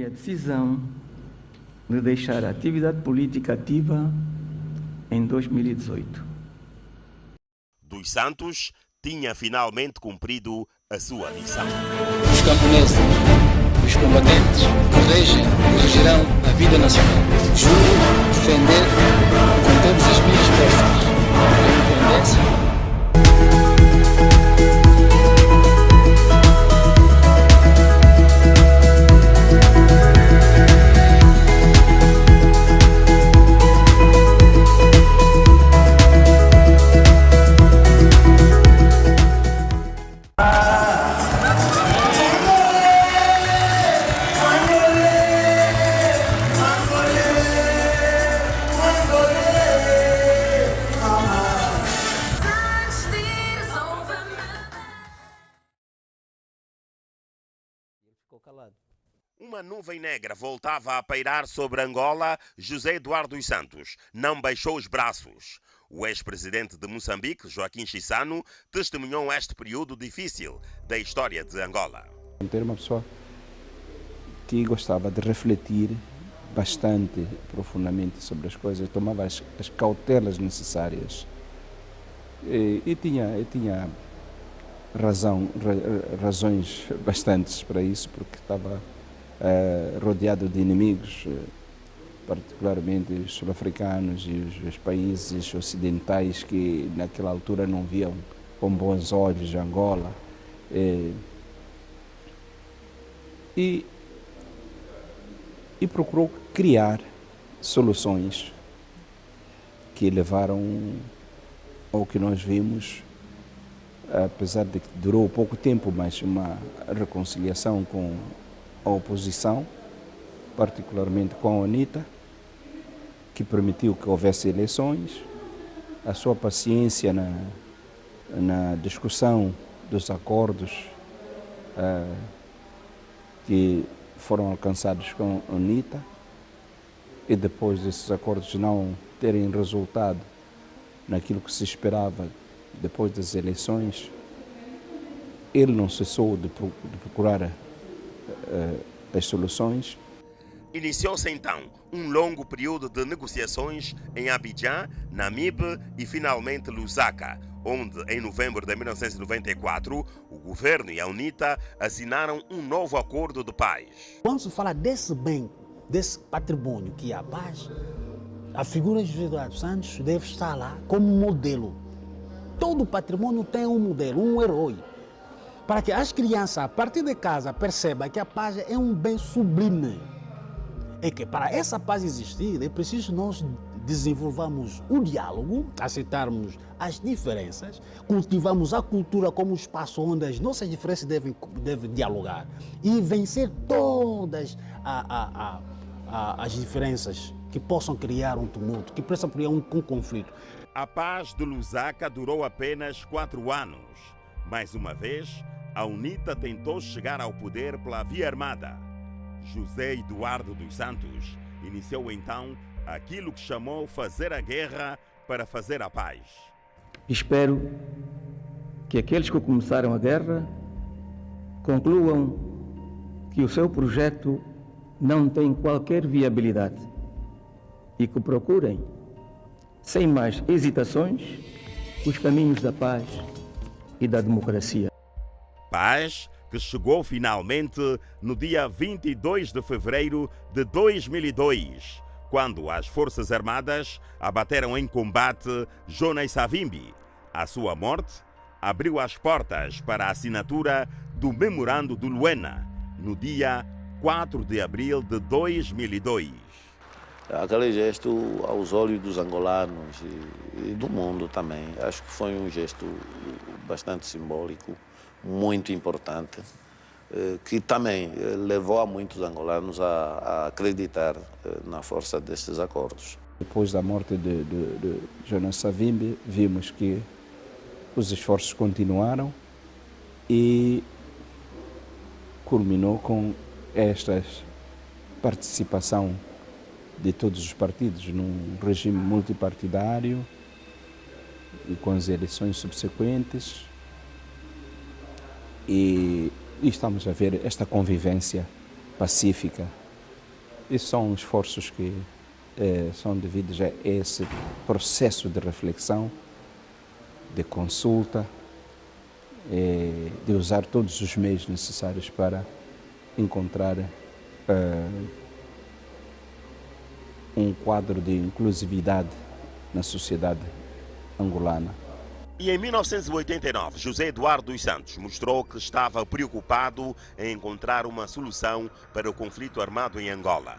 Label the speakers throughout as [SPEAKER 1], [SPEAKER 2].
[SPEAKER 1] Decisão de deixar a atividade política ativa em 2018.
[SPEAKER 2] Dos Santos tinha finalmente cumprido a sua missão.
[SPEAKER 3] Os camponeses, os combatentes, protegem e regirão a vida nacional. Juro defender com todas as minhas forças a independência.
[SPEAKER 2] Uma nuvem negra voltava a pairar sobre Angola. José Eduardo dos Santos não baixou os braços. O ex-presidente de Moçambique, Joaquim Chissano, testemunhou este período difícil da história de Angola.
[SPEAKER 4] Era uma pessoa que gostava de refletir bastante profundamente sobre as coisas, tomava as cautelas necessárias e tinha razões bastantes para isso, porque estava rodeado de inimigos, particularmente os sul-africanos e os países ocidentais que naquela altura não viam com bons olhos Angola. E procurou criar soluções que levaram ao que nós vimos, apesar de que durou pouco tempo, mas uma reconciliação com a oposição, particularmente com a UNITA, que permitiu que houvesse eleições, a sua paciência na discussão dos acordos que foram alcançados com a UNITA, e depois desses acordos não terem resultado naquilo que se esperava depois das eleições, ele não cessou de procurar as soluções.
[SPEAKER 2] Iniciou-se então um longo período de negociações em Abidjan, Namibe e finalmente Lusaka, onde em novembro de 1994 o governo e a UNITA assinaram um novo acordo de paz.
[SPEAKER 5] Quando se fala desse bem, desse patrimônio que é a paz, a figura de José Eduardo dos Santos deve estar lá como modelo. Todo patrimônio tem um modelo, um herói, para que as crianças, a partir de casa, percebam que a paz é um bem sublime. É que para essa paz existir, é preciso nós desenvolvermos o diálogo, aceitarmos as diferenças, cultivamos a cultura como espaço onde as nossas diferenças devem dialogar e vencer todas as diferenças que possam criar um tumulto, que possam criar um conflito.
[SPEAKER 2] A paz de Lusaka durou apenas 4 anos. Mais uma vez, a UNITA tentou chegar ao poder pela via armada. José Eduardo dos Santos iniciou então aquilo que chamou fazer a guerra para fazer a paz.
[SPEAKER 1] Espero que aqueles que começaram a guerra concluam que o seu projeto não tem qualquer viabilidade e que procurem, sem mais hesitações, os caminhos da paz e da democracia.
[SPEAKER 2] Paz que chegou finalmente no dia 22 de fevereiro de 2002, quando as Forças Armadas abateram em combate Jonas Savimbi. A sua morte abriu as portas para a assinatura do Memorando de Luena, no dia 4 de abril de 2002.
[SPEAKER 6] Aquele gesto, aos olhos dos angolanos e do mundo também, acho que foi um gesto bastante simbólico, muito importante, que também levou a muitos angolanos a acreditar na força destes acordos.
[SPEAKER 4] Depois da morte de Jonas Savimbi, vimos que os esforços continuaram e culminou com esta participação de todos os partidos num regime multipartidário e com as eleições subsequentes. E estamos a ver esta convivência pacífica. E são esforços que são devidos a esse processo de reflexão, de consulta, de usar todos os meios necessários para encontrar um quadro de inclusividade na sociedade angolana.
[SPEAKER 2] E em 1989, José Eduardo dos Santos mostrou que estava preocupado em encontrar uma solução para o conflito armado em Angola.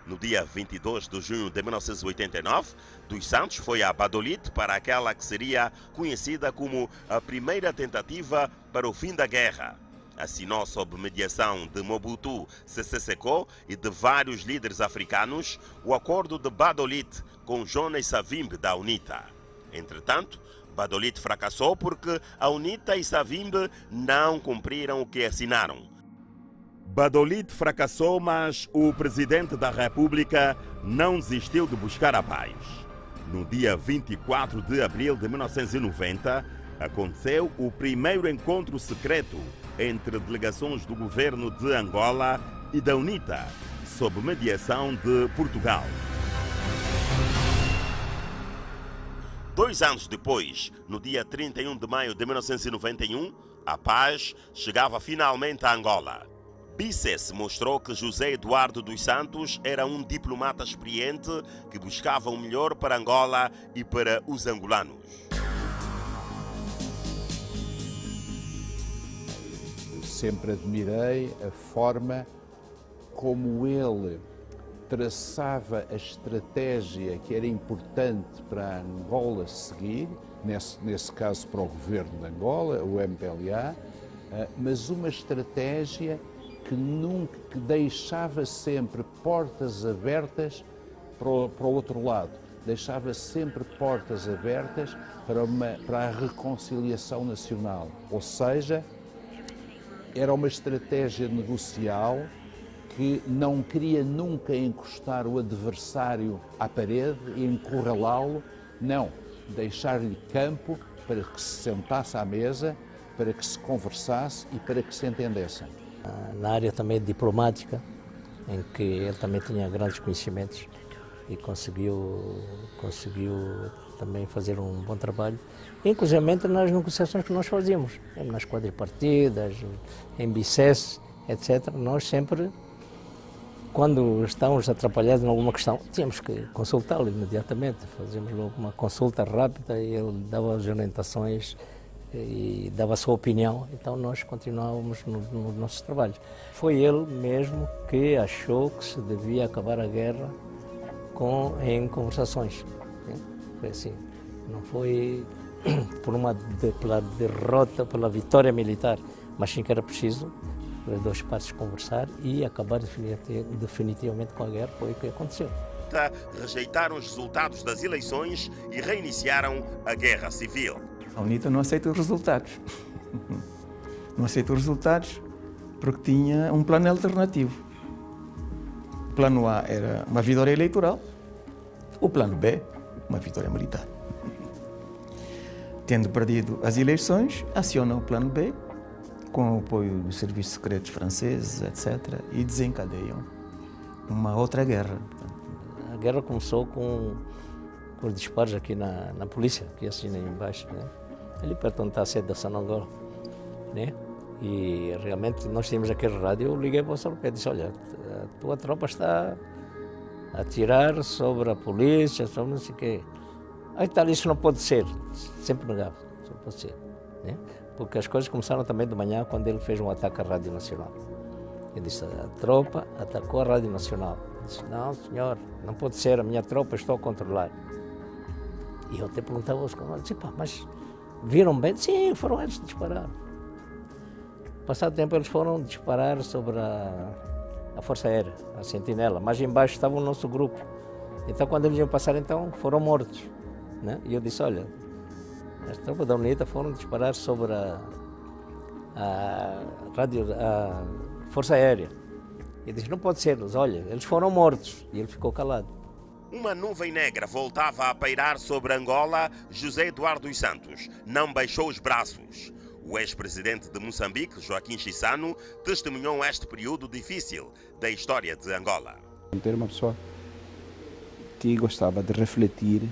[SPEAKER 2] No dia 22 de junho de 1989, dos Santos foi a Badolite para aquela que seria conhecida como a primeira tentativa para o fim da guerra. Assinou sob mediação de Mobutu Sese Seko e de vários líderes africanos o acordo de Badolite com Jonas Savimbi da UNITA. Entretanto, Badolite fracassou porque a UNITA e Savimbi não cumpriram o que assinaram. Badolite fracassou, mas o presidente da República não desistiu de buscar a paz. No dia 24 de abril de 1990, aconteceu o primeiro encontro secreto entre delegações do governo de Angola e da UNITA, sob mediação de Portugal. 2 anos depois, no dia 31 de maio de 1991, a paz chegava finalmente a Angola. Bices mostrou que José Eduardo dos Santos era um diplomata experiente que buscava o melhor para Angola e para os angolanos.
[SPEAKER 7] Sempre admirei a forma como ele traçava a estratégia que era importante para Angola seguir, nesse caso para o governo de Angola, o MPLA, mas uma estratégia que deixava sempre portas abertas para o outro lado, deixava sempre portas abertas para a reconciliação nacional, ou seja, era uma estratégia negocial que não queria nunca encostar o adversário à parede e encurralá-lo, não, deixar-lhe campo para que se sentasse à mesa, para que se conversasse e para que se entendessem.
[SPEAKER 8] Na área também diplomática, em que ele também tinha grandes conhecimentos e conseguiu também fazer um bom trabalho, inclusive nas negociações que nós fazíamos, nas quadripartidas, em BICES, etc. Nós sempre, quando estávamos atrapalhados em alguma questão, tínhamos que consultá-lo imediatamente, fazíamos logo uma consulta rápida e ele dava as orientações e dava a sua opinião, então nós continuávamos nos nossos trabalhos. Foi ele mesmo que achou que se devia acabar a guerra em conversações. Foi assim, não foi pela derrota, pela vitória militar, mas sim que era preciso as duas partes conversar e acabar definitivamente com a guerra. Foi o que aconteceu.
[SPEAKER 2] Rejeitaram os resultados das eleições e reiniciaram a guerra civil.
[SPEAKER 1] A UNITA não aceita os resultados. Não aceita os resultados porque tinha um plano alternativo. O plano A era uma vitória eleitoral, o plano B, uma vitória militar. Tendo perdido as eleições, aciona o plano B, com o apoio dos serviços secretos franceses, etc., e desencadeiam uma outra guerra.
[SPEAKER 8] A guerra começou com os disparos aqui na polícia, aqui assim embaixo, né? Ali perto onde está a sede da Sonangol, né? E realmente nós tínhamos aquele rádio, eu liguei para o Sr. Pedro e disse, olha, a tua tropa está a atirar sobre a polícia, sobre não sei o quê. Aí tal, isso não pode ser, sempre negava, isso não pode ser, né? Porque as coisas começaram também de manhã quando ele fez um ataque à Rádio Nacional. Ele disse, a tropa atacou a Rádio Nacional. Eu disse, não senhor, não pode ser, a minha tropa estou a controlar. E eu até perguntava aos comandantes, mas viram bem? Sim, foram eles que dispararam. Passado tempo eles foram disparar sobre a Força Aérea, a Sentinela, mas embaixo estava o nosso grupo. Então quando eles iam passar, então foram mortos, né? E eu disse, olha, as tropas da UNITA foram disparar sobre a Força Aérea. E disse, não pode ser, olha, eles foram mortos. E ele ficou calado.
[SPEAKER 2] Uma nuvem negra voltava a pairar sobre Angola. José Eduardo dos Santos não baixou os braços. O ex-presidente de Moçambique, Joaquim Chissano, testemunhou este período difícil da história de Angola.
[SPEAKER 4] Era uma pessoa que gostava de refletir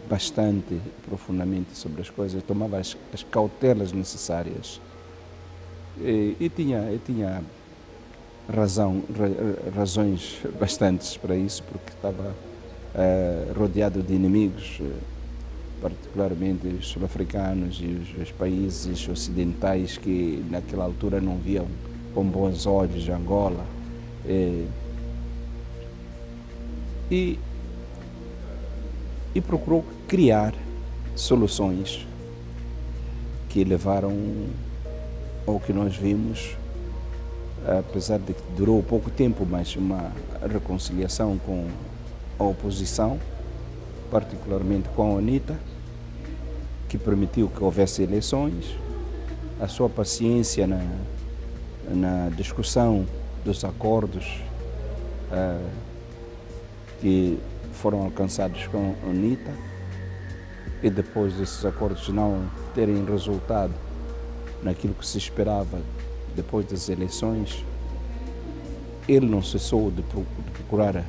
[SPEAKER 4] bastante profundamente sobre as coisas, tomava as cautelas necessárias e tinha razões bastantes para isso, porque estava rodeado de inimigos, particularmente os sul-africanos e os países ocidentais que naquela altura não viam com bons olhos Angola. E procurou criar soluções que levaram ao que nós vimos, apesar de que durou pouco tempo, mas uma reconciliação com a oposição, particularmente com a UNITA, que permitiu que houvesse eleições, a sua paciência na discussão dos acordos que foram alcançados com a UNITA, e depois desses acordos não terem resultado naquilo que se esperava depois das eleições, ele não cessou de procurar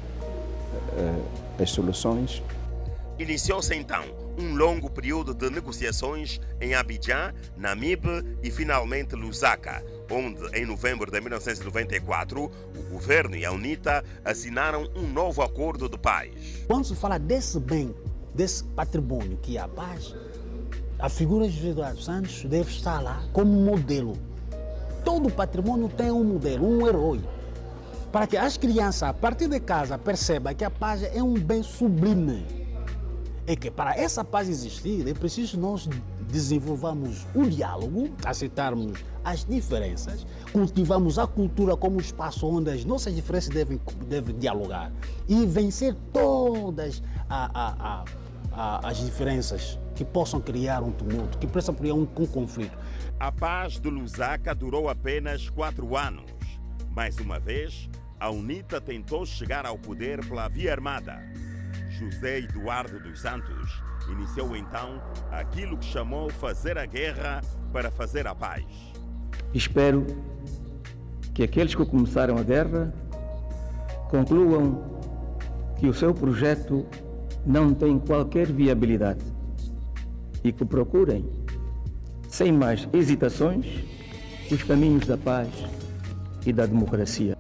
[SPEAKER 4] as soluções.
[SPEAKER 2] Iniciou-se então um longo período de negociações em Abidjan, Namibe e finalmente Lusaka, onde em novembro de 1994 o governo e a UNITA assinaram um novo acordo de paz.
[SPEAKER 5] Quando se fala desse bem, desse patrimônio que é a paz, a figura de José Eduardo Santos deve estar lá como modelo. Todo patrimônio tem um modelo, um herói, para que as crianças, a partir de casa, percebam que a paz é um bem sublime. É que para essa paz existir, é preciso nós desenvolvermos o diálogo, aceitarmos as diferenças, cultivarmos a cultura como espaço onde as nossas diferenças devem dialogar e vencer todas as diferenças que possam criar um tumulto, que possam criar um conflito.
[SPEAKER 2] A paz de Lusaka durou apenas 4 anos. Mais uma vez, a UNITA tentou chegar ao poder pela via armada. José Eduardo dos Santos iniciou então aquilo que chamou fazer a guerra para fazer a paz.
[SPEAKER 1] Espero que aqueles que começaram a guerra concluam que o seu projeto não tem qualquer viabilidade e que procurem, sem mais hesitações, os caminhos da paz e da democracia.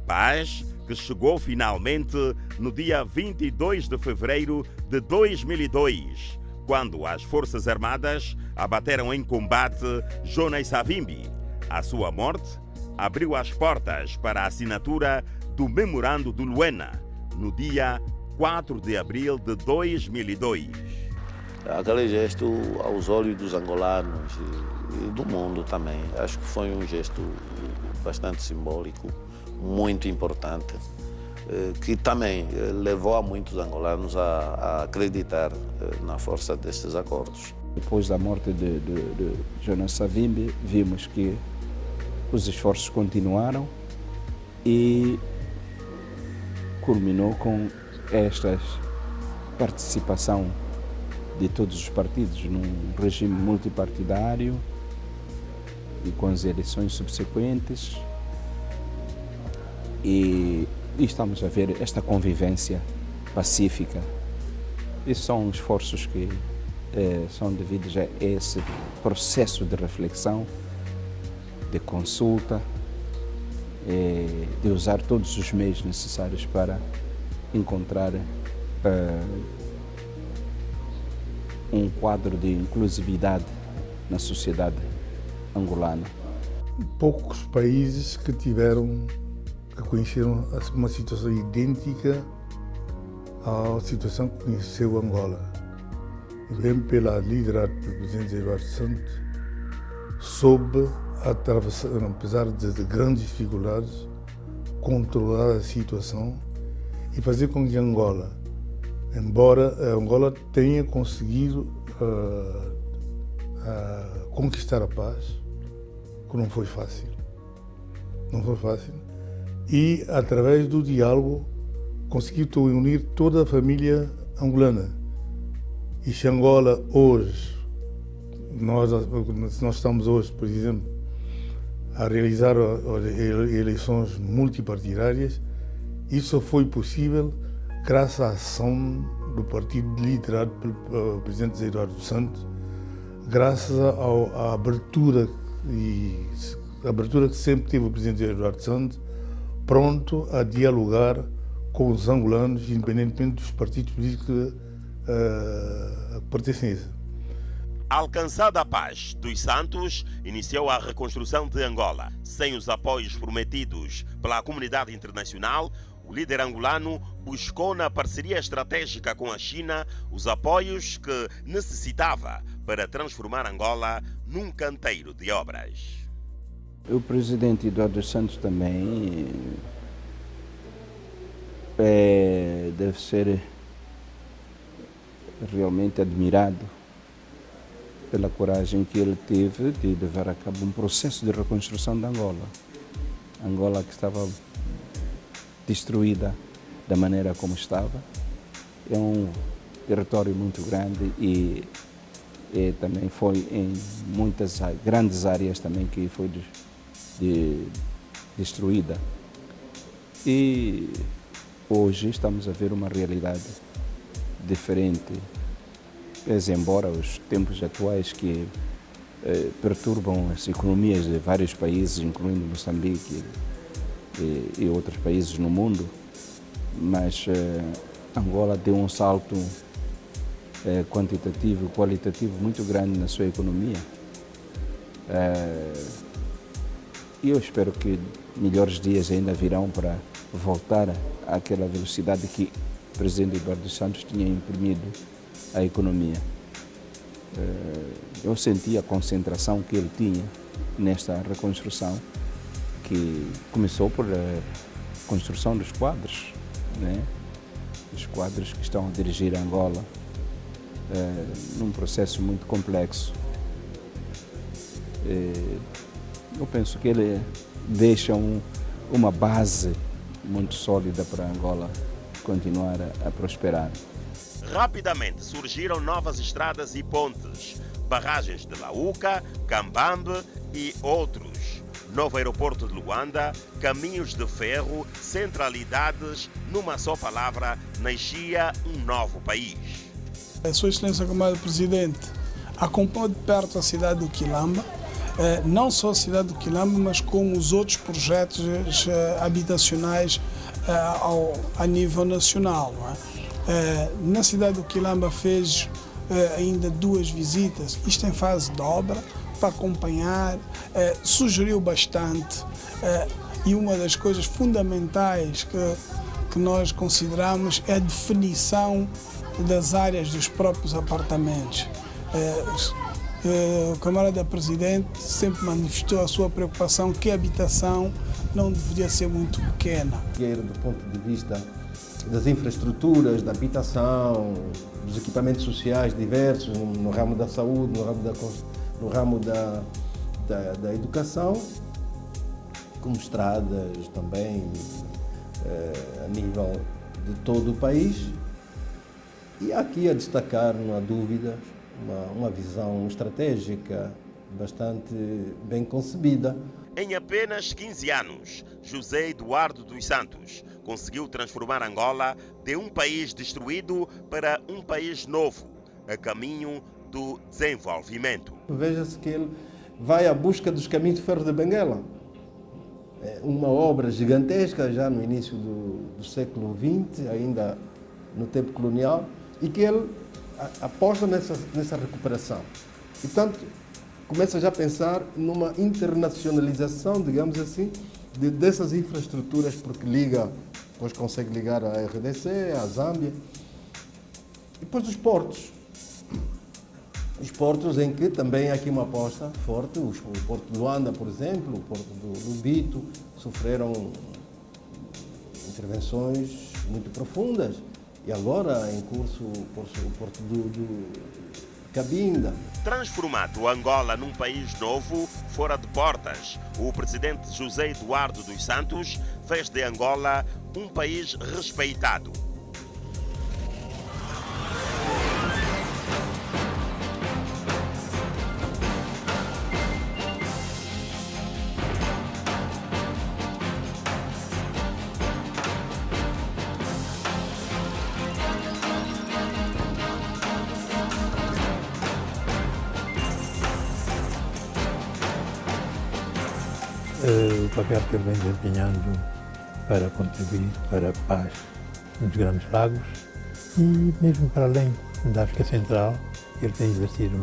[SPEAKER 2] Paz que chegou finalmente no dia 22 de fevereiro de 2002, quando as Forças Armadas abateram em combate Jonas Savimbi. A sua morte abriu as portas para a assinatura do Memorando de Luena, no dia 4 de abril de 2002.
[SPEAKER 6] Aquele gesto, aos olhos dos angolanos e do mundo também, acho que foi um gesto bastante simbólico, muito importante, que também levou a muitos angolanos a acreditar na força destes acordos.
[SPEAKER 4] Depois da morte de Jonas Savimbi, vimos que os esforços continuaram e culminou com esta participação de todos os partidos num regime multipartidário e com as eleições subsequentes. E estamos a ver esta convivência pacífica. E são esforços que são devidos a esse processo de reflexão, de consulta, de usar todos os meios necessários para encontrar um quadro de inclusividade na sociedade angolana.
[SPEAKER 9] Poucos países que conheceram uma situação idêntica à situação que conheceu Angola. E bem liderado pelo presidente Eduardo Santos, soube apesar de grandes dificuldades, controlar a situação e fazer com que Angola, embora Angola tenha conseguido conquistar a paz, que não foi fácil. Não foi fácil. E, através do diálogo, conseguiu unir toda a família angolana. E se Angola hoje, nós estamos hoje, por exemplo, a realizar eleições multipartidárias, isso foi possível graças à ação do partido liderado pelo presidente José Eduardo dos Santos, graças à abertura que sempre teve o presidente José Eduardo dos Santos, pronto a dialogar com os angolanos, independentemente dos partidos políticos que pertencem a isso.
[SPEAKER 2] Alcançada a paz, Dos Santos iniciou a reconstrução de Angola. Sem os apoios prometidos pela comunidade internacional, o líder angolano buscou na parceria estratégica com a China os apoios que necessitava para transformar Angola num canteiro de obras.
[SPEAKER 4] O presidente Eduardo dos Santos também deve ser realmente admirado pela coragem que ele teve de levar a cabo um processo de reconstrução de Angola. Angola que estava destruída da maneira como estava. É um território muito grande e também foi em muitas grandes áreas também que foi destruída. E hoje estamos a ver uma realidade diferente. Embora os tempos atuais que perturbam as economias de vários países, incluindo Moçambique e outros países no mundo, mas Angola deu um salto quantitativo e qualitativo muito grande na sua economia. E eu espero que melhores dias ainda virão para voltar àquela velocidade que o presidente Eduardo dos Santos tinha imprimido à economia. Eu senti a concentração que ele tinha nesta reconstrução, que começou por construção dos quadros, né? Os quadros que estão a dirigir Angola num processo muito complexo. Eu penso que ele deixa uma base muito sólida para Angola continuar a prosperar.
[SPEAKER 2] Rapidamente surgiram novas estradas e pontes, barragens de Lauca, Cambambe e outros. Novo aeroporto de Luanda, caminhos de ferro, centralidades, numa só palavra, nascia um novo país.
[SPEAKER 10] A Sua Excelência Comandante Presidente acompanhou de perto a cidade do Quilamba, não só a cidade do Quilamba, mas com os outros projetos habitacionais a nível nacional. Não é? Na cidade do Quilamba fez ainda 2 visitas, isto em fase de obra, para acompanhar, sugeriu bastante e uma das coisas fundamentais que nós consideramos é a definição das áreas dos próprios apartamentos. O camarada Presidente sempre manifestou a sua preocupação que a habitação não deveria ser muito pequena.
[SPEAKER 11] Do ponto de vista das infraestruturas, da habitação, dos equipamentos sociais diversos, no ramo da saúde, no ramo da educação, como estradas também a nível de todo o país. E aqui a destacar, não há dúvida, uma visão estratégica bastante bem concebida.
[SPEAKER 2] Em apenas 15 anos, José Eduardo dos Santos conseguiu transformar Angola de um país destruído para um país novo, a caminho do desenvolvimento.
[SPEAKER 11] Veja-se que ele vai à busca dos caminhos de ferro de Benguela. É uma obra gigantesca já no início do século XX, ainda no tempo colonial, e que ele aposta nessa recuperação. E, portanto, começa já a pensar numa internacionalização, digamos assim, dessas infraestruturas, porque depois consegue ligar a RDC, a Zâmbia, e depois os portos. Os portos em que também há aqui uma aposta forte, o Porto de Luanda, por exemplo, o Porto do Lubito, sofreram intervenções muito profundas. E agora em curso o Porto do Cabinda.
[SPEAKER 2] Transformado Angola num país novo, fora de portas, o presidente José Eduardo dos Santos fez de Angola um país respeitado.
[SPEAKER 12] O papel que ele vem desempenhando para contribuir para a paz nos Grandes Lagos e mesmo para além da África Central, ele tem exercido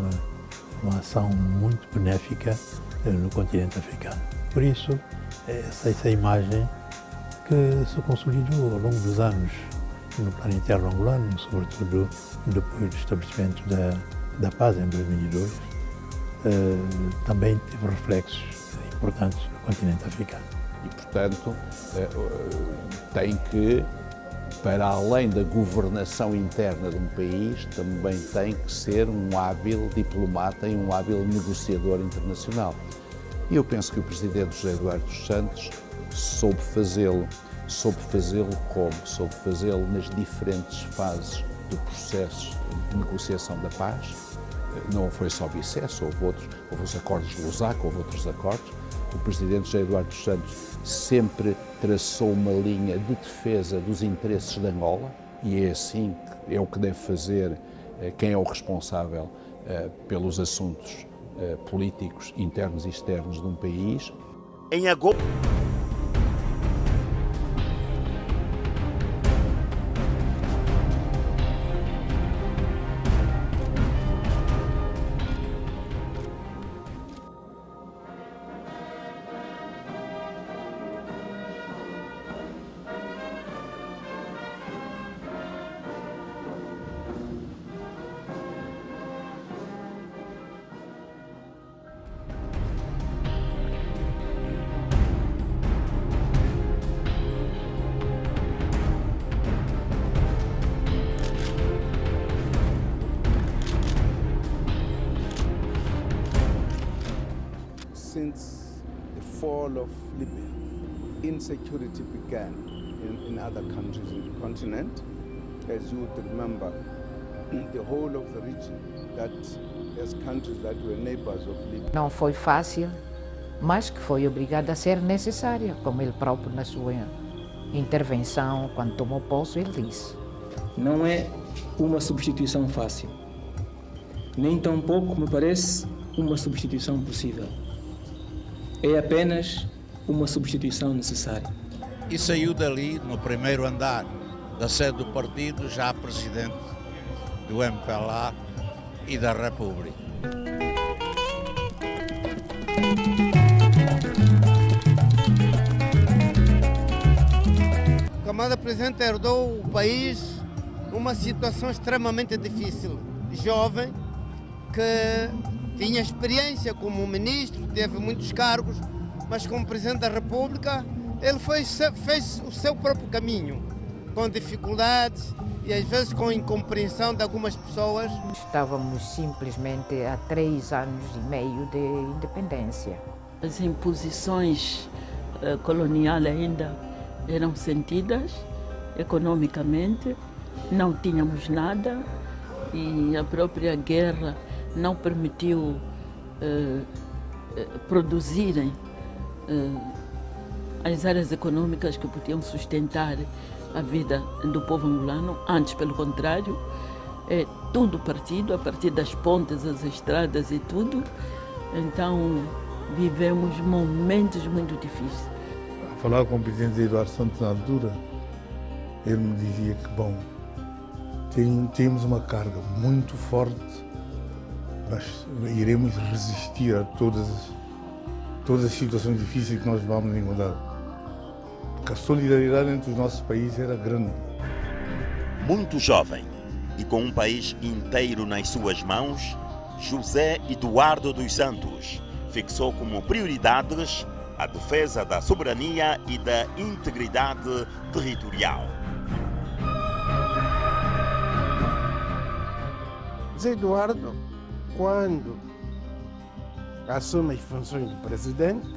[SPEAKER 12] uma ação muito benéfica no continente africano. Por isso, essa imagem que se consolidou ao longo dos anos no plano interno angolano, sobretudo depois do estabelecimento da paz em 2002, também teve reflexos importantes no continente africano.
[SPEAKER 7] E, portanto, tem que, para além da governação interna de um país, também tem que ser um hábil diplomata e um hábil negociador internacional. E eu penso que o presidente José Eduardo dos Santos soube fazê-lo como? Soube fazê-lo nas diferentes fases do processo de negociação da paz. Não foi só Bicesse, houve os acordos de Lusaka, houve outros acordos. O presidente José Eduardo dos Santos sempre traçou uma linha de defesa dos interesses de Angola e é assim, é o que deve fazer quem é o responsável pelos assuntos políticos internos e externos de um país.
[SPEAKER 2] Em agosto.
[SPEAKER 13] Since the fall of Libya, insecurity began in other countries in the continent. As you would remember, the whole of the region, that as countries that were neighbors of Libya.
[SPEAKER 14] Não foi fácil, mas que foi obrigada a ser necessária, como ele próprio na sua intervenção, quando tomou posse, ele disse.
[SPEAKER 1] Não é uma substituição fácil, nem tampouco, me parece, uma substituição possível. É apenas uma substituição necessária.
[SPEAKER 15] E saiu dali, no primeiro andar da sede do partido, já presidente do MPLA e da República.
[SPEAKER 16] O camarada presidente herdou o país numa situação extremamente difícil. Jovem, que tinha experiência como ministro, teve muitos cargos, mas como presidente da República, ele fez o seu próprio caminho, com dificuldades e às vezes com incompreensão de algumas pessoas.
[SPEAKER 14] Estávamos simplesmente há 3 anos e meio de independência.
[SPEAKER 17] As imposições coloniais ainda eram sentidas economicamente, não tínhamos nada e a própria guerra não permitiu produzirem as áreas econômicas que podiam sustentar a vida do povo angolano. Antes, pelo contrário, tudo partido, a partir das pontes, as estradas e tudo. Então, vivemos momentos muito difíceis.
[SPEAKER 9] A falar com o presidente Eduardo Santos na altura, ele me dizia que, bom, temos uma carga muito forte, mas iremos resistir a todas as situações difíceis que nós vamos encontrar. Porque a solidariedade entre os nossos países era grande.
[SPEAKER 2] Muito jovem e com um país inteiro nas suas mãos, José Eduardo dos Santos fixou como prioridades a defesa da soberania e da integridade territorial.
[SPEAKER 11] José Eduardo, quando assume as funções de presidente,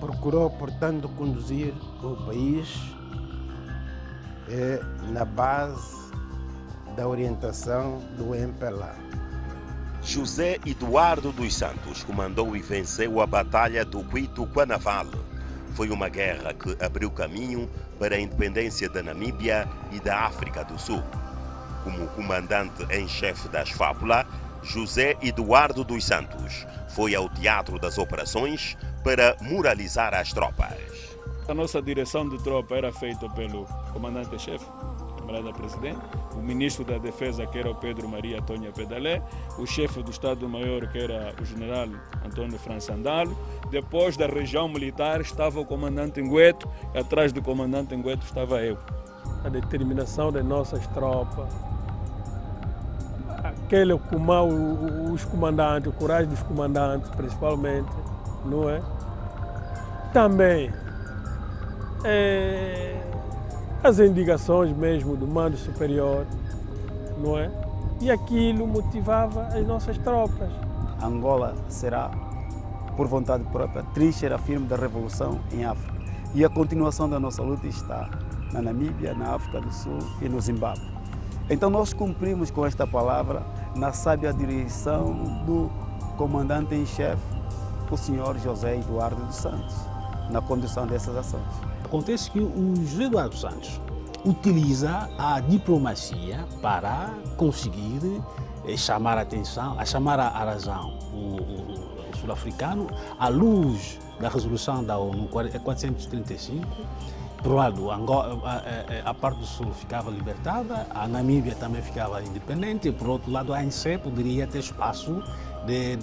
[SPEAKER 11] procurou, portanto, conduzir o país na base da orientação do MPLA.
[SPEAKER 2] José Eduardo dos Santos comandou e venceu a Batalha do Cuito-Cuanavale. Foi uma guerra que abriu caminho para a independência da Namíbia e da África do Sul. Como comandante em chefe da SFAPLA, José Eduardo dos Santos foi ao teatro das operações para moralizar as tropas.
[SPEAKER 18] A nossa direção de tropa era feita pelo comandante-chefe, camarada presidente, o ministro da Defesa, que era o Pedro Maria Tonha Pedalé, o chefe do Estado-Maior, que era o general Antônio França Andalo. Depois da região militar estava o comandante Ngueto, e atrás do comandante Ngueto estava eu.
[SPEAKER 19] A determinação das nossas tropas, os comandantes, a coragem dos comandantes, principalmente, não é? Também as indicações mesmo do mando superior, não é? E aquilo motivava as nossas tropas.
[SPEAKER 20] Angola será, por vontade própria, trincheira firme da revolução em África. E a continuação da nossa luta está na Namíbia, na África do Sul e no Zimbábue. Então nós cumprimos com esta palavra na sábia direção do comandante em chefe, o senhor José Eduardo dos Santos, na condução dessas ações.
[SPEAKER 5] Acontece que o José Eduardo Santos utiliza a diplomacia para conseguir chamar a atenção, chamar a razão o sul-africano à luz da resolução da ONU 435. Por um lado, a parte do Sul ficava libertada, a Namíbia também ficava independente, e por outro lado, a ANC poderia ter espaço de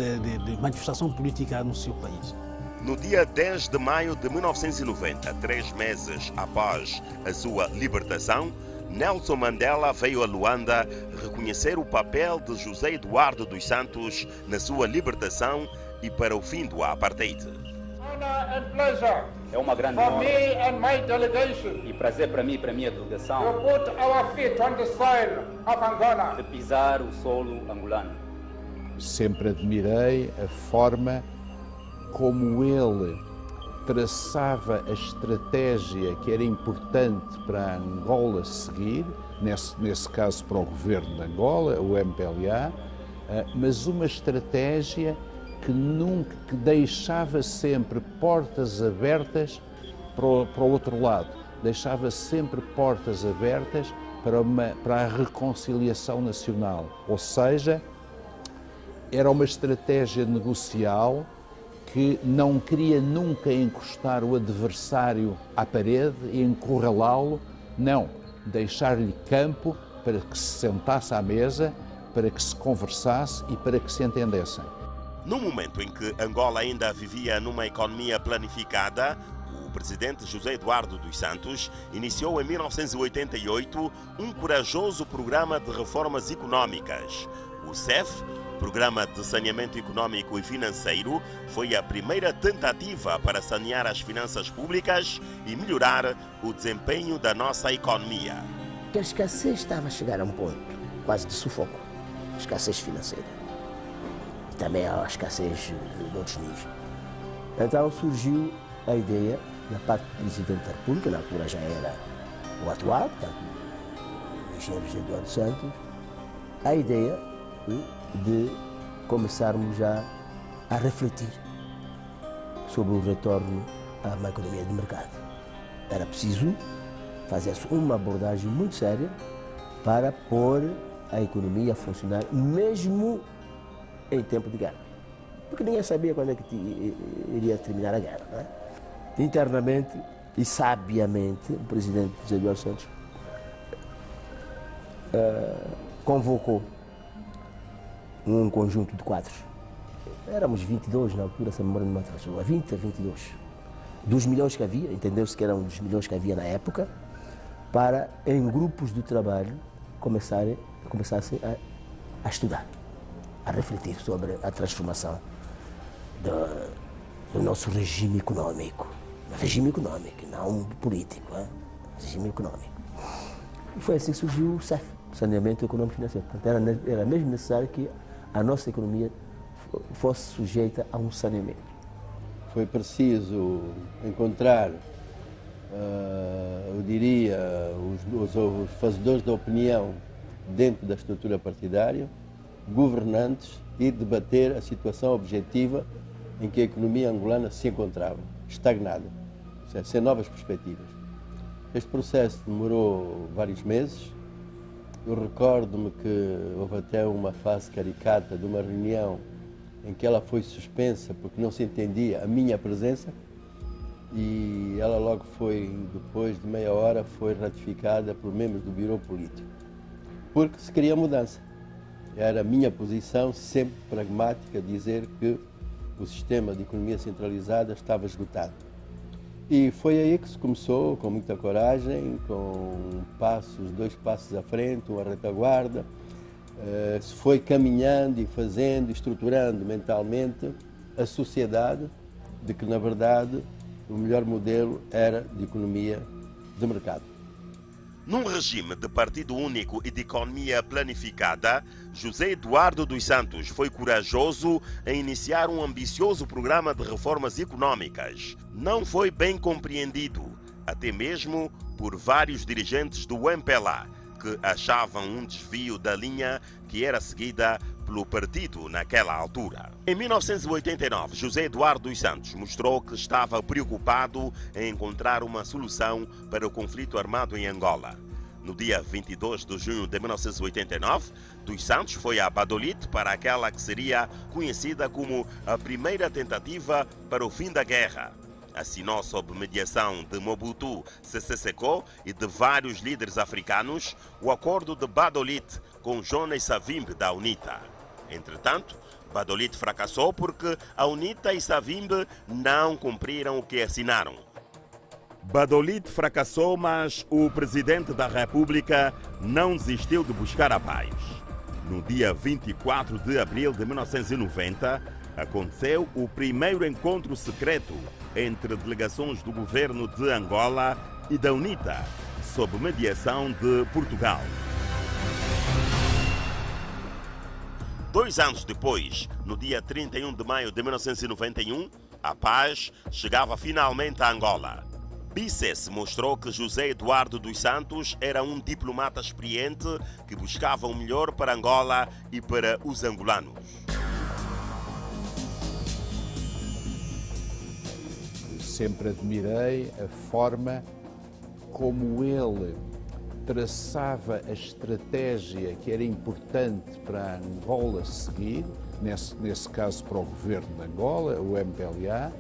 [SPEAKER 5] manifestação política no seu país.
[SPEAKER 2] No dia 10 de maio de 1990, 3 meses após a sua libertação, Nelson Mandela veio a Luanda reconhecer o papel de José Eduardo dos Santos na sua libertação e para o fim do apartheid.
[SPEAKER 21] É uma grande honra e prazer para mim e para a minha delegação de pisar o solo angolano.
[SPEAKER 7] Sempre admirei a forma como ele traçava a estratégia que era importante para a Angola seguir, nesse caso para o governo de Angola, o MPLA, mas uma estratégia que deixava sempre portas abertas para o outro lado, deixava sempre portas abertas para a reconciliação nacional, ou seja, era uma estratégia negocial que não queria nunca encostar o adversário à parede e encurralá-lo, não, deixar-lhe campo para que se sentasse à mesa, para que se conversasse e para que se entendessem.
[SPEAKER 2] No momento em que Angola ainda vivia numa economia planificada, o presidente José Eduardo dos Santos iniciou em 1988 um corajoso programa de reformas econômicas. O CEF, Programa de Saneamento Econômico e Financeiro, foi a primeira tentativa para sanear as finanças públicas e melhorar o desempenho da nossa economia.
[SPEAKER 22] A escassez estava a chegar a um ponto quase de sufoco, escassez financeira. E também a escassez de outros níveis. Então surgiu a ideia, da parte do Presidente da República, na altura já era o atual, portanto, o engenheiro José Eduardo Santos, a ideia de começarmos já a refletir sobre o retorno a uma economia de mercado. Era preciso fazer uma abordagem muito séria para pôr a economia a funcionar mesmo em tempo de guerra. Porque ninguém sabia quando é que iria terminar a guerra, não é? Internamente e sabiamente, o presidente José Eduardo Santos convocou um conjunto de quadros. Éramos 22 na altura, se a memória não me atrasou, 20 a 22. Dos milhões que havia, entendeu-se que eram dos milhões que havia na época, para, em grupos de trabalho, começarem começasse a estudar, a refletir sobre a transformação do nosso regime econômico. Regime econômico, não político, regime econômico. E foi assim que surgiu o CEF, Saneamento Econômico Financeiro. Portanto, era mesmo necessário que a nossa economia fosse sujeita a um saneamento.
[SPEAKER 11] Foi preciso encontrar, eu diria, os fazedores da opinião dentro da estrutura partidária, governantes, e debater a situação objetiva em que a economia angolana se encontrava, estagnada, sem novas perspectivas. Este processo demorou vários meses. Eu recordo-me que houve até uma fase caricata de uma reunião em que ela foi suspensa porque não se entendia a minha presença, e ela logo foi, depois de meia hora, foi ratificada por membros do Bureau Político, porque se queria mudança. Era a minha posição, sempre pragmática, dizer que o sistema de economia centralizada estava esgotado. E foi aí que se começou, com muita coragem, com dois passos à frente, uma retaguarda, se foi caminhando e fazendo, estruturando mentalmente a sociedade de que, na verdade, o melhor modelo era de economia de mercado.
[SPEAKER 2] Num regime de partido único e de economia planificada, José Eduardo dos Santos foi corajoso em iniciar um ambicioso programa de reformas econômicas. Não foi bem compreendido, até mesmo por vários dirigentes do MPLA, que achavam um desvio da linha que era seguida pelo partido naquela altura. Em 1989, José Eduardo dos Santos mostrou que estava preocupado em encontrar uma solução para o conflito armado em Angola. No dia 22 de junho de 1989, dos Santos foi a Badolite para aquela que seria conhecida como a primeira tentativa para o fim da guerra. Assinou sob mediação de Mobutu Sese Seko e de vários líderes africanos o acordo de Badolite com Jonas Savimbi da UNITA. Entretanto, Badolite fracassou porque a UNITA e Savimbi não cumpriram o que assinaram. Badolite fracassou, mas o presidente da República não desistiu de buscar a paz. No dia 24 de abril de 1990, aconteceu o primeiro encontro secreto entre delegações do governo de Angola e da UNITA, sob mediação de Portugal. 2 anos depois, no dia 31 de maio de 1991, a paz chegava finalmente a Angola. Bices mostrou que José Eduardo dos Santos era um diplomata experiente que buscava o melhor para Angola e para os angolanos.
[SPEAKER 7] Sempre admirei a forma como ele traçava a estratégia que era importante para Angola seguir, nesse caso para o governo de Angola, o MPLA,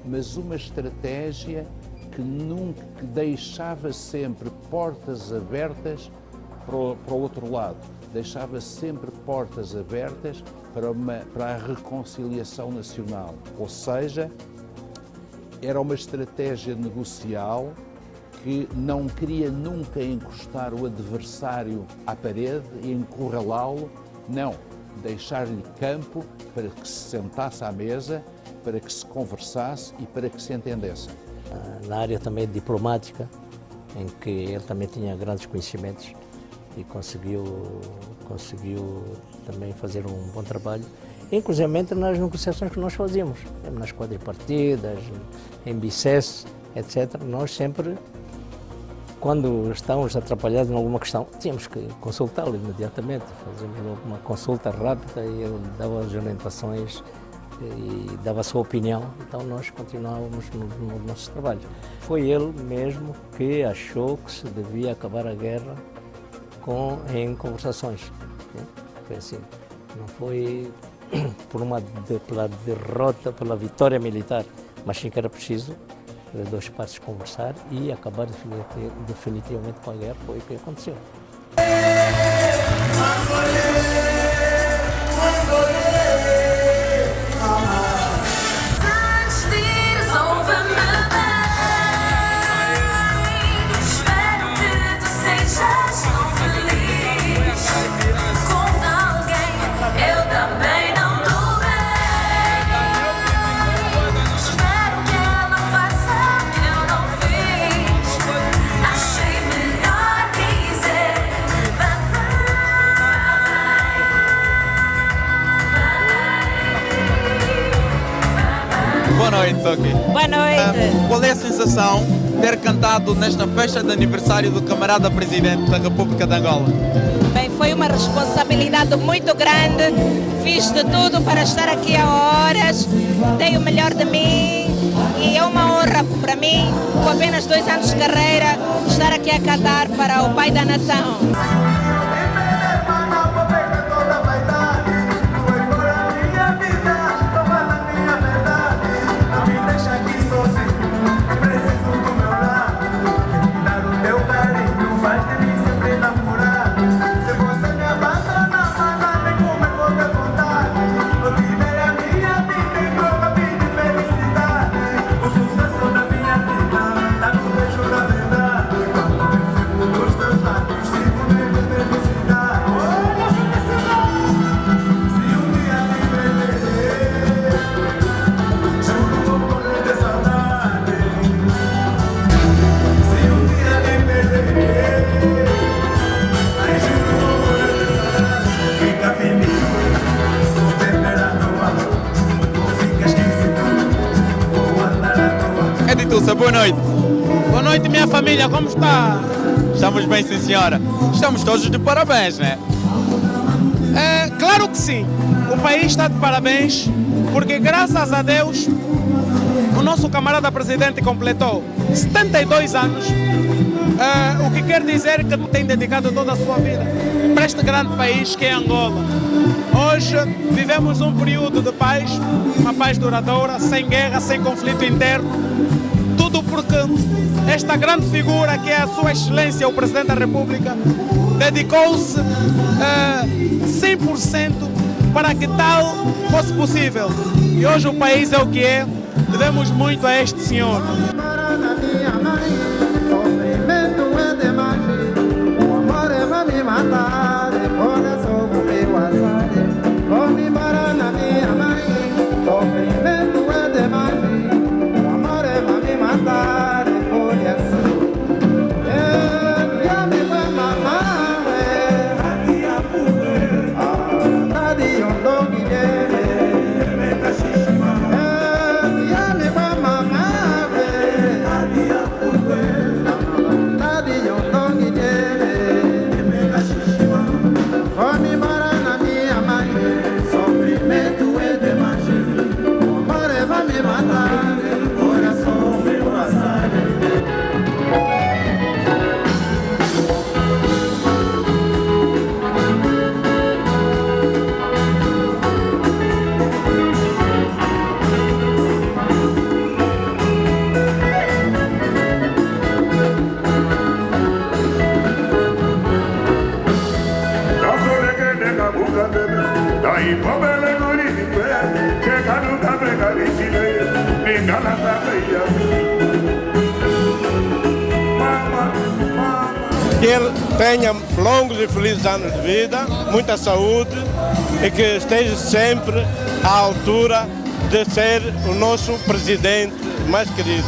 [SPEAKER 7] mas uma estratégia que nunca deixava sempre portas abertas para o outro lado, deixava sempre portas abertas para a reconciliação nacional, ou seja, era uma estratégia negocial que não queria nunca encostar o adversário à parede e encurralá-lo, não, deixar-lhe campo para que se sentasse à mesa, para que se conversasse e para que se entendesse.
[SPEAKER 3] Na área também diplomática, em que ele também tinha grandes conhecimentos e conseguiu também fazer um bom trabalho, inclusive nas negociações que nós fazíamos, nas quadripartidas, em BICES, etc. Nós sempre, quando estávamos atrapalhados em alguma questão, tínhamos que consultá-lo imediatamente, fazíamos uma consulta rápida e ele dava as orientações e dava a sua opinião, então nós continuávamos no nosso trabalho. Foi ele mesmo que achou que se devia acabar a guerra em conversações. Foi assim, não foi pela derrota, pela vitória militar, mas sim que era preciso as duas partes conversar e acabar definitivamente com a guerra. Foi o que aconteceu.
[SPEAKER 6] noite, ok.
[SPEAKER 8] Boa noite.
[SPEAKER 6] Qual é a sensação de ter cantado nesta festa de aniversário do camarada presidente da República de Angola?
[SPEAKER 8] Bem, foi uma responsabilidade muito grande. Fiz de tudo para estar aqui a horas. Dei o melhor de mim. E é uma honra para mim, com apenas 2 anos de carreira, estar aqui a cantar para o pai da nação.
[SPEAKER 6] Boa noite. Boa noite, minha família, como está? Estamos bem, sim, senhora. Estamos todos de parabéns, né? Claro que sim. O país está de parabéns porque, graças a Deus, o nosso camarada presidente completou 72 anos, o que quer dizer que tem dedicado toda a sua vida para este grande país que é Angola. Hoje vivemos um período de paz, uma paz duradoura, sem guerra, sem conflito interno. Tudo porque esta grande figura que é a Sua Excelência, o Presidente da República, dedicou-se 100% para que tal fosse possível. E hoje o país é o que é, devemos muito a este senhor.
[SPEAKER 23] Que ele tenha longos e felizes anos de vida, muita saúde e que esteja sempre à altura de ser o nosso presidente mais querido.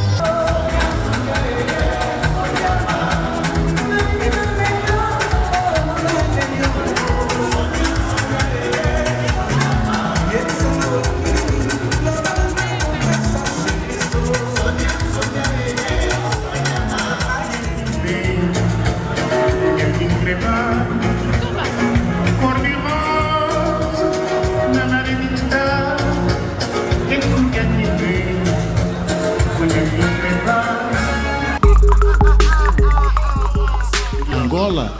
[SPEAKER 24] Angola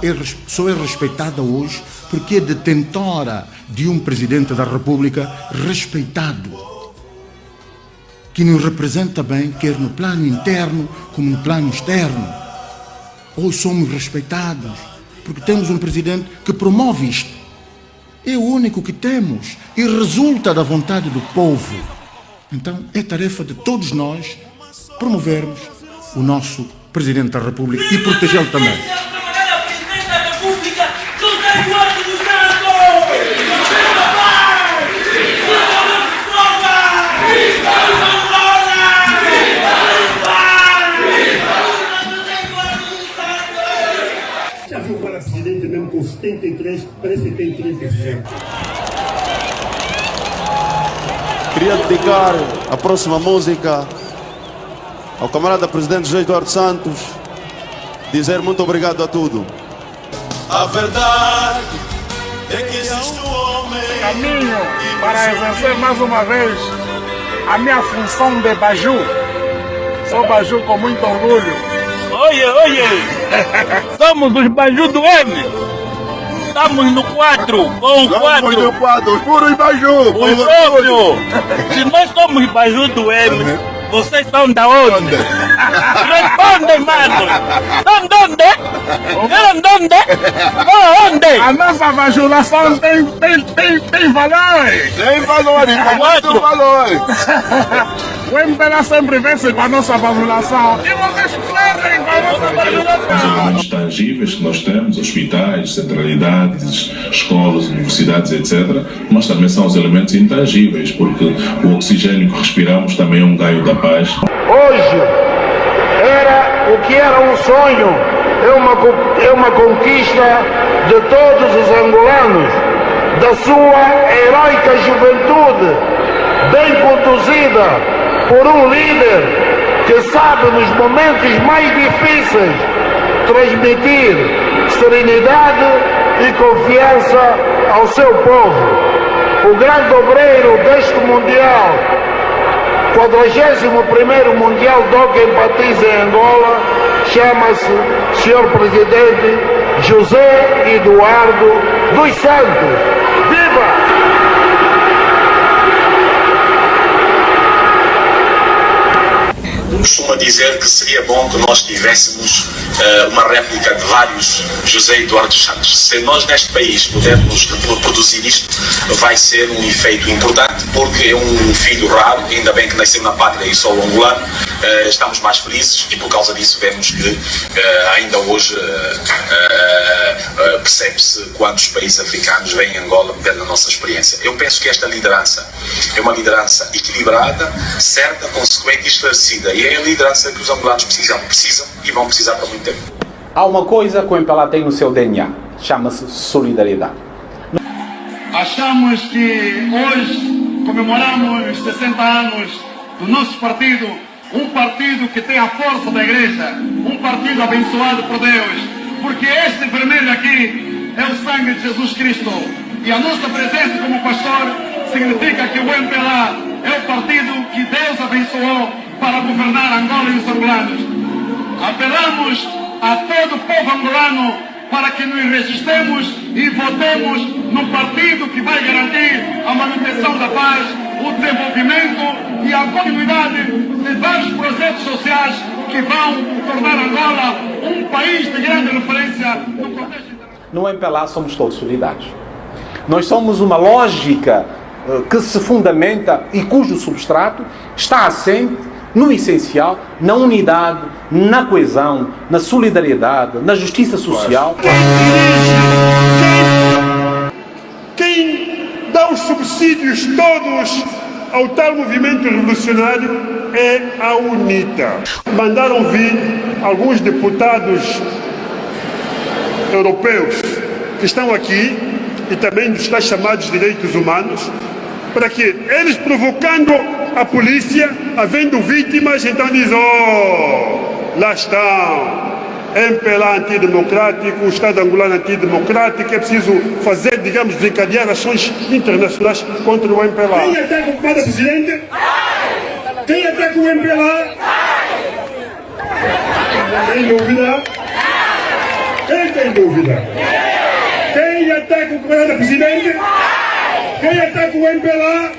[SPEAKER 24] só é respeitada hoje porque é detentora de um presidente da República respeitado, que nos representa bem, quer no plano interno como no plano externo. Hoje somos respeitados porque temos um presidente que promove isto. É o único que temos e resulta da vontade do povo. Então é tarefa de todos nós promovermos o nosso presidente da República e protegê-lo também.
[SPEAKER 25] Já viu para presidente mesmo com 73, parece que tem 30%.
[SPEAKER 1] Queria dedicar a próxima música ao camarada presidente José Eduardo Santos, dizer muito obrigado a tudo. A verdade é que existe um homem.
[SPEAKER 4] Caminho para exercer mais uma vez a minha função de Baju. Sou Baju com muito orgulho.
[SPEAKER 10] Oye! Somos os Baju do M! Estamos no 4, com o 4!
[SPEAKER 1] Estamos no 4, os puros Baju!
[SPEAKER 10] Os próprios! Se nós somos Baju do M, vocês são da onde? Respondem, mano! São de onde? Eram de onde? Onde?
[SPEAKER 4] A nossa bajulação tem valores!
[SPEAKER 1] Tem valores, muito valores!
[SPEAKER 4] O MPLA sempre vence com a nossa bajulação e vocês perdem com a nossa bajulação!
[SPEAKER 12] Os elementos tangíveis que nós temos, hospitais, centralidades, escolas, universidades, etc., mas também são os elementos intangíveis, porque o oxigênio que respiramos também é um gaio da paz.
[SPEAKER 25] Hoje era o que era um sonho, é uma conquista de todos os angolanos, da sua heroica juventude, bem conduzida por um líder que sabe nos momentos mais difíceis transmitir serenidade e confiança ao seu povo. O grande obreiro deste Mundial, 41º Mundial de Hockey em Patins em Angola, chama-se Sr. Presidente José Eduardo dos Santos. Viva!
[SPEAKER 13] Costuma dizer que seria bom que nós tivéssemos uma réplica de vários José Eduardo Santos. Se nós neste país pudermos produzir isto, vai ser um efeito importante, porque é um filho raro, ainda bem que nasceu na pátria e sou angolano, estamos mais felizes e por causa disso vemos que ainda hoje percebe-se quantos países africanos vêm em Angola pela nossa experiência. Eu penso que esta liderança é uma liderança equilibrada, certa, consequente e esclarecida, e é a liderança que os angolanos precisam e vão precisar por muito tempo.
[SPEAKER 26] Há uma coisa que o MPLA tem no seu DNA, chama-se solidariedade.
[SPEAKER 4] Achamos que hoje comemoramos 60 anos do nosso partido, um partido que tem a força da igreja, um partido abençoado por Deus, porque este vermelho aqui é o sangue de Jesus Cristo, e a nossa presença como pastor significa que o MPLA é o partido que Deus abençoou para governar Angola e os angolanos. Apelamos a todo o povo angolano para que nos resistamos e votemos no partido que vai garantir a manutenção da paz, o desenvolvimento e a continuidade de vários projetos sociais que vão tornar Angola um país de grande referência no contexto internacional.
[SPEAKER 26] No MPLA somos todos solidários. Nós somos uma lógica que se fundamenta e cujo substrato está assente no essencial, na unidade, na coesão, na solidariedade, na justiça social.
[SPEAKER 25] Quem dá os subsídios todos ao tal movimento revolucionário é a UNITA. Mandaram vir alguns deputados europeus que estão aqui e também dos tais chamados direitos humanos, para que eles, provocando a polícia, havendo vítimas, então dizem: oh, lá estão, MPLA antidemocrático, o Estado angolano antidemocrático, é preciso fazer, digamos, desencadear ações internacionais contra o MPLA. Quem ataca o comando presidente? Quem ataca o MPLA? Tem dúvida? Quem tem dúvida? Quem ataca o comando presidente? Quem ataca o MPLA?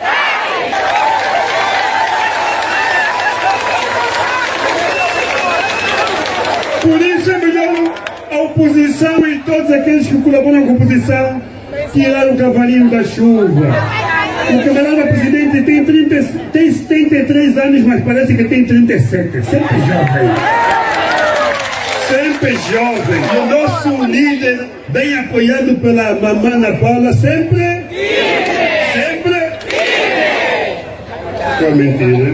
[SPEAKER 25] Por isso é melhor a oposição e todos aqueles que colaboram com a oposição tirar o cavalinho da chuva. O camarada presidente tem 73 anos, mas parece que tem 37. Sempre jovem. Sempre jovem. E o nosso líder, bem apoiado pela mamãe Ana Paula, sempre... Sempre... É mentira.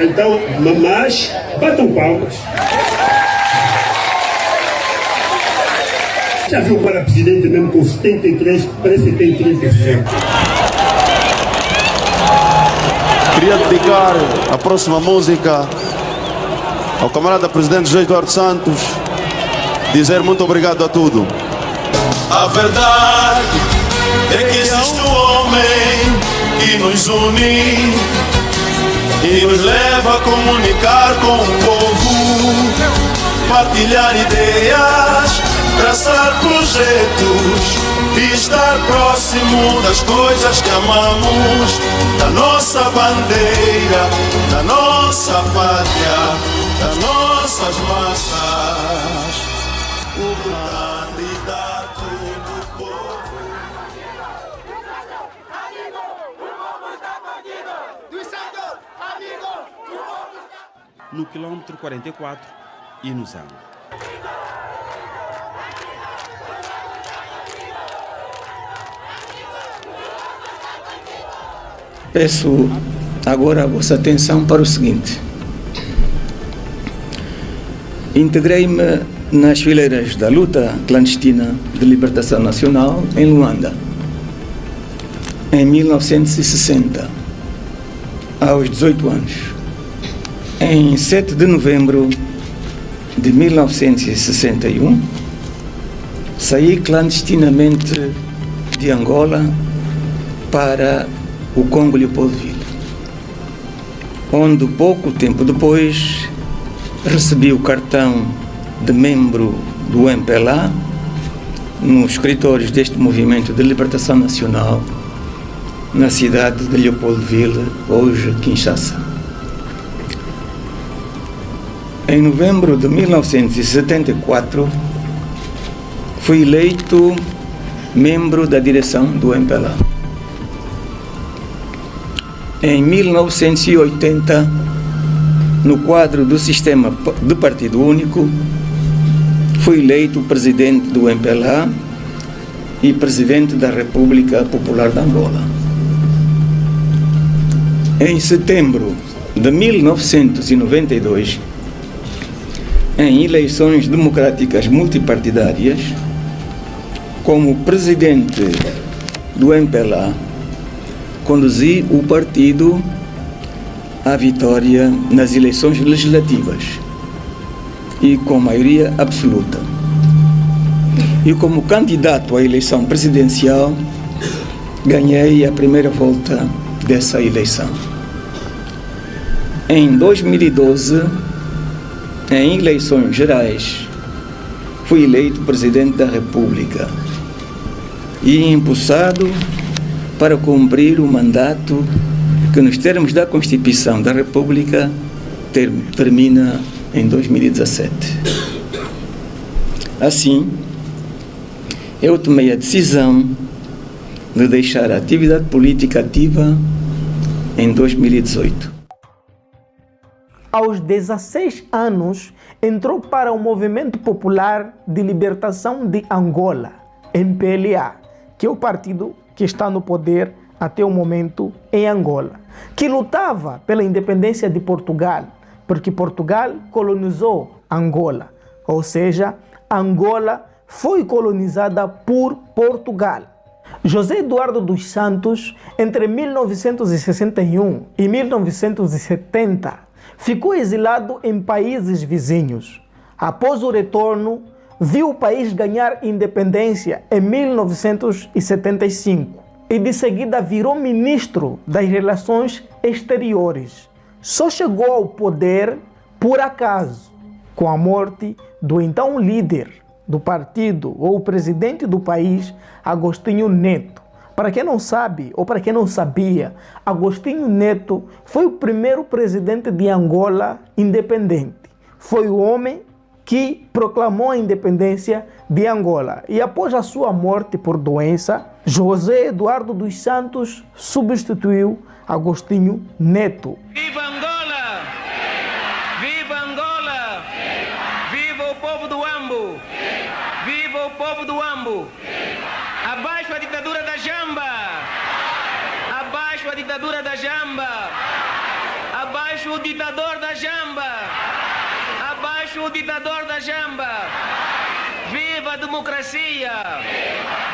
[SPEAKER 25] Então, mamás, batam palmas. Já viu para presidente mesmo com 73, parece que tem 37.
[SPEAKER 1] Queria dedicar a próxima música ao camarada presidente José Eduardo Santos, dizer muito obrigado a tudo. A verdade é que existe um homem que nos une e nos leva a comunicar com o povo, partilhar ideias, traçar projetos e estar próximo das coisas que amamos, da nossa bandeira, da nossa pátria, das nossas massas. O candidato do povo.
[SPEAKER 9] No quilômetro 44 e no Zão.
[SPEAKER 14] Peço agora a vossa atenção para o seguinte. Integrei-me nas fileiras da luta clandestina de libertação nacional em Luanda, em 1960, aos 18 anos. Em 7 de novembro de 1961, saí clandestinamente de Angola para o Congo Leopoldville, onde pouco tempo depois recebi o cartão de membro do MPLA nos escritórios deste movimento de libertação nacional na cidade de Leopoldville, hoje Kinshasa. Em novembro de 1974, fui eleito membro da direção do MPLA. Em 1980, no quadro do sistema de partido único, fui eleito presidente do MPLA e presidente da República Popular de Angola. Em setembro de 1992, em eleições democráticas multipartidárias, como presidente do MPLA, conduzi o partido à vitória nas eleições legislativas e com maioria absoluta. E como candidato à eleição presidencial, ganhei a primeira volta dessa eleição. Em 2012, em eleições gerais, fui eleito presidente da República e impulsado para cumprir o mandato que, nos termos da Constituição da República, termina em 2017. Assim, eu tomei a decisão de deixar a atividade política ativa em 2018.
[SPEAKER 15] Aos 16 anos, entrou para o Movimento Popular de Libertação de Angola, MPLA, que é o partido que está no poder até o momento em Angola, que lutava pela independência de Portugal, porque Portugal colonizou Angola, ou seja, Angola foi colonizada por Portugal. José Eduardo dos Santos, entre 1961 e 1970, ficou exilado em países vizinhos. Após o retorno, viu o país ganhar independência em 1975 e de seguida virou ministro das Relações Exteriores. Só chegou ao poder por acaso, com a morte do então líder do partido ou presidente do país, Agostinho Neto. Para quem não sabe, ou para quem não sabia, Agostinho Neto foi o primeiro presidente de Angola independente. Foi o homem que proclamou a independência de Angola. E após a sua morte por doença, José Eduardo dos Santos substituiu Agostinho Neto.
[SPEAKER 16] Viva Angola! Viva Angola! Viva o povo do Ambo! Viva o povo do Ambo! Abaixo a ditadura da Jamba! Abaixo a ditadura da Jamba! Abaixo o ditador da Jamba! Abaixo o ditador da Jamba! Viva a democracia!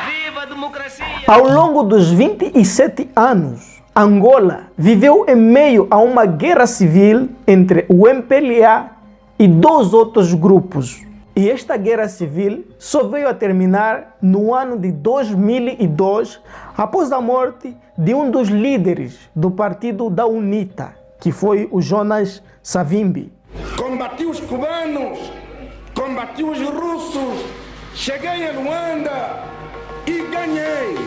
[SPEAKER 16] Viva a democracia!
[SPEAKER 15] Ao longo dos 27 anos Angola viveu em meio a uma guerra civil entre o MPLA e 2 outros grupos. E esta guerra civil só veio a terminar no ano de 2002, após a morte de um dos líderes do partido da UNITA, que foi o Jonas Savimbi.
[SPEAKER 5] Combati os cubanos, combati os russos, cheguei a Luanda e ganhei.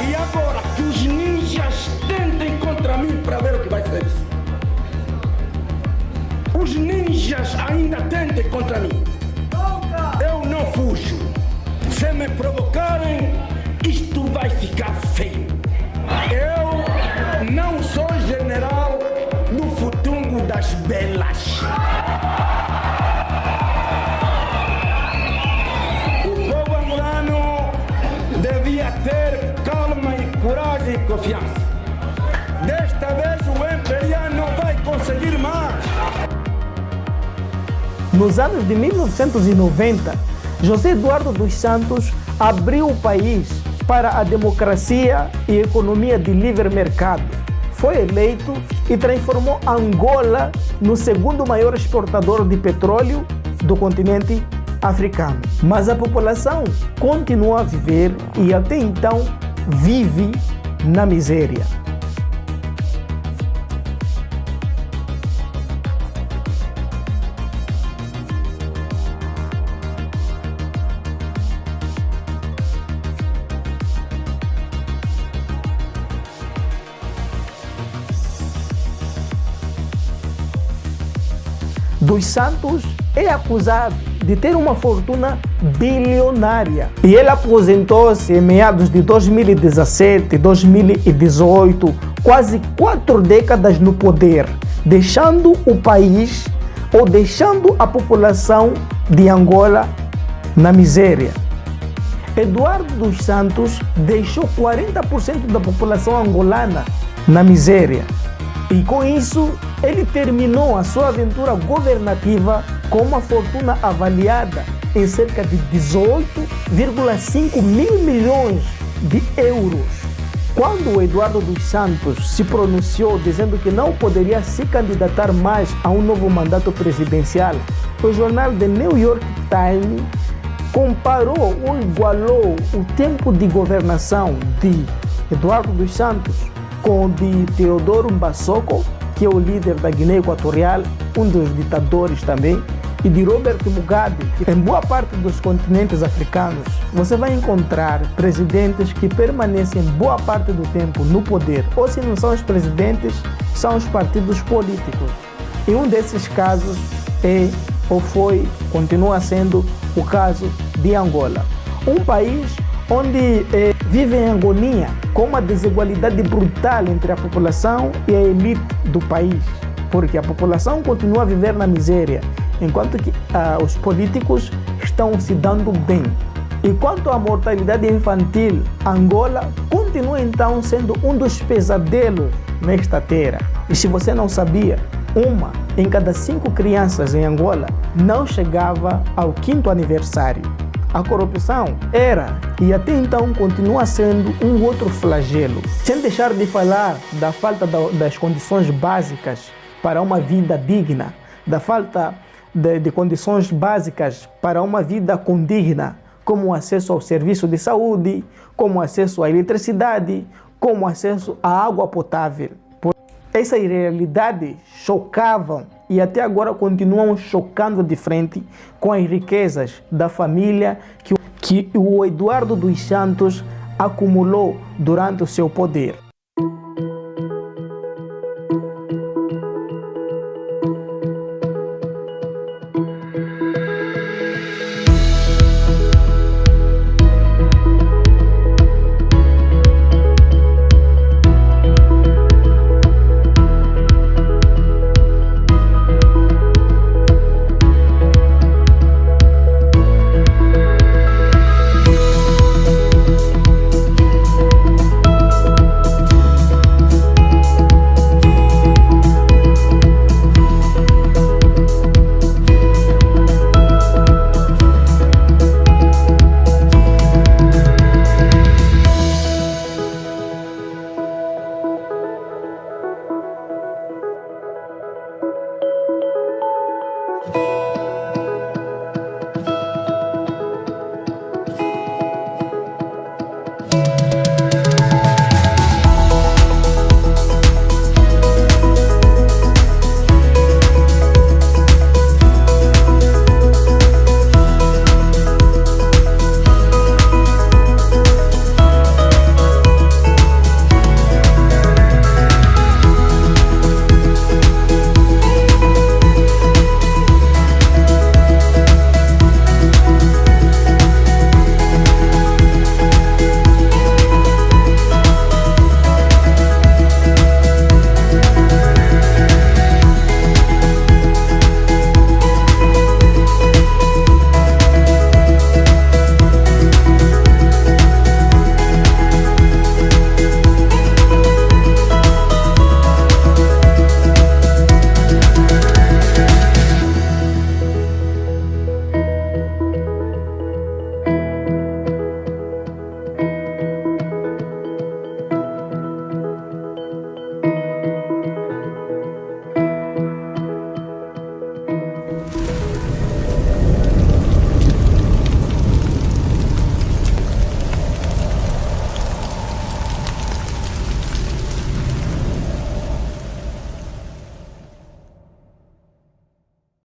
[SPEAKER 5] E agora que os ninjas tentem contra mim para ver o que vai ser isso. Os ninjas ainda tentem contra mim. Eu não fujo. Se me provocarem, isto vai ficar feio. Eu não sou general do Futungo das Belas. O povo angolano devia ter calma e coragem e confiança. Desta vez o MPLA não vai conseguir mais.
[SPEAKER 15] Nos anos de 1990, José Eduardo dos Santos abriu o país para a democracia e economia de livre mercado. Foi eleito e transformou Angola no 2º maior exportador de petróleo do continente africano. Mas a população continua a viver e até então vive na miséria. Dos Santos é acusado de ter uma fortuna bilionária. E ele aposentou-se em meados de 2017, 2018, quase 4 décadas no poder, deixando o país ou deixando a população de Angola na miséria. Eduardo dos Santos deixou 40% da população angolana na miséria. E com isso, ele terminou a sua aventura governativa com uma fortuna avaliada em cerca de 18,5 mil milhões de euros. Quando o Eduardo dos Santos se pronunciou dizendo que não poderia se candidatar mais a um novo mandato presidencial, o jornal The New York Times comparou ou igualou o tempo de governação de Eduardo dos Santos com o de Teodoro Mbassoko, que é o líder da Guiné Equatorial, um dos ditadores também, e de Robert Mugabe. Em boa parte dos continentes africanos, você vai encontrar presidentes que permanecem boa parte do tempo no poder, ou se não são os presidentes, são os partidos políticos. E um desses casos é, ou foi, continua sendo o caso de Angola. Um país onde vive em agonia, com uma desigualdade brutal entre a população e a elite do país, porque a população continua a viver na miséria, enquanto que os políticos estão se dando bem. E quanto à mortalidade infantil, Angola continua então sendo um dos pesadelos nesta terra. E se você não sabia, 1 em cada 5 crianças em Angola não chegava ao 5º aniversário. A corrupção era e até então continua sendo um outro flagelo. Sem deixar de falar da falta das condições básicas para uma vida digna, da falta de condições básicas para uma vida condigna, como acesso ao serviço de saúde, como acesso à eletricidade, como acesso à água potável. Essas realidades chocavam e até agora continuam chocando de frente com as riquezas da família que o Eduardo dos Santos acumulou durante o seu poder.